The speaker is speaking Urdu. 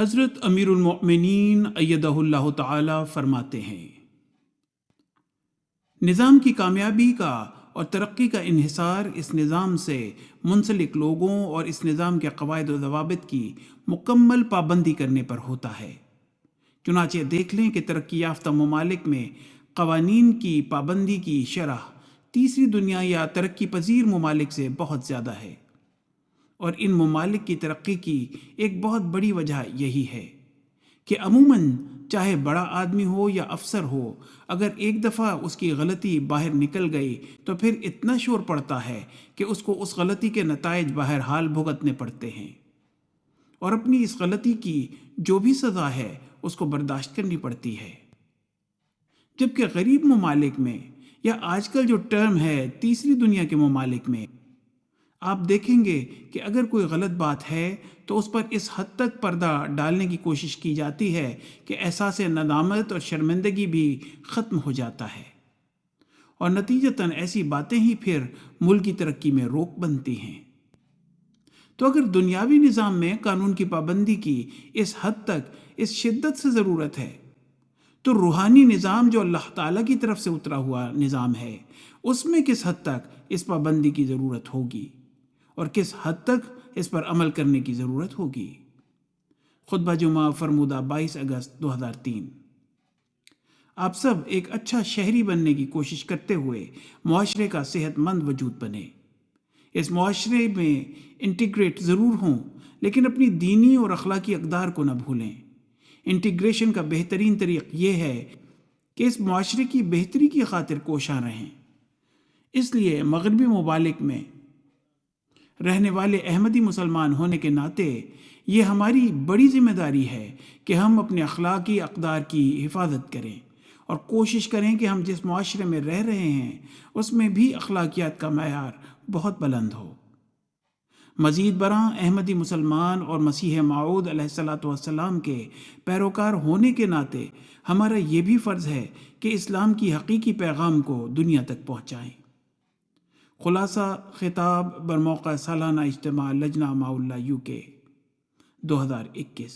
حضرت امیر المؤمنین ایدہ اللہ تعالی فرماتے ہیں، نظام کی کامیابی کا اور ترقی کا انحصار اس نظام سے منسلک لوگوں اور اس نظام کے قواعد و ضوابط کی مکمل پابندی کرنے پر ہوتا ہے۔ چنانچہ دیکھ لیں کہ ترقی یافتہ ممالک میں قوانین کی پابندی کی شرح تیسری دنیا یا ترقی پذیر ممالک سے بہت زیادہ ہے، اور ان ممالک کی ترقی کی ایک بہت بڑی وجہ یہی ہے کہ عموماً چاہے بڑا آدمی ہو یا افسر ہو، اگر ایک دفعہ اس کی غلطی باہر نکل گئی تو پھر اتنا شور پڑتا ہے کہ اس کو اس غلطی کے نتائج بہرحال بھگتنے پڑتے ہیں، اور اپنی اس غلطی کی جو بھی سزا ہے اس کو برداشت کرنی پڑتی ہے۔ جبکہ غریب ممالک میں، یا آج کل جو ٹرم ہے تیسری دنیا کے ممالک میں، آپ دیکھیں گے کہ اگر کوئی غلط بات ہے تو اس پر اس حد تک پردہ ڈالنے کی کوشش کی جاتی ہے کہ احساس ندامت اور شرمندگی بھی ختم ہو جاتا ہے، اور نتیجتاً ایسی باتیں ہی پھر ملک کی ترقی میں روک بنتی ہیں۔ تو اگر دنیاوی نظام میں قانون کی پابندی کی اس حد تک، اس شدت سے ضرورت ہے، تو روحانی نظام جو اللہ تعالیٰ کی طرف سے اترا ہوا نظام ہے، اس میں کس حد تک اس پابندی کی ضرورت ہوگی اور کس حد تک اس پر عمل کرنے کی ضرورت ہوگی۔ خطبہ جمعہ فرمودہ 22 اگست 2003۔ آپ سب ایک اچھا شہری بننے کی کوشش کرتے ہوئے معاشرے کا صحت مند وجود بنے۔ اس معاشرے میں انٹیگریٹ ضرور ہوں، لیکن اپنی دینی اور اخلاقی اقدار کو نہ بھولیں۔ انٹیگریشن کا بہترین طریق یہ ہے کہ اس معاشرے کی بہتری کی خاطر کوشاں رہیں۔ اس لیے مغربی ممالک میں رہنے والے احمدی مسلمان ہونے کے ناطے یہ ہماری بڑی ذمہ داری ہے کہ ہم اپنے اخلاقی اقدار کی حفاظت کریں اور کوشش کریں کہ ہم جس معاشرے میں رہ رہے ہیں اس میں بھی اخلاقیات کا معیار بہت بلند ہو۔ مزید برآں احمدی مسلمان اور مسیح موعود علیہ الصلوۃ والسلام کے پیروکار ہونے کے ناطے ہمارا یہ بھی فرض ہے کہ اسلام کی حقیقی پیغام کو دنیا تک پہنچائیں۔ خلاصہ خطاب برموقع سالانہ اجتماع لجنہ مع اللہ UK 2021۔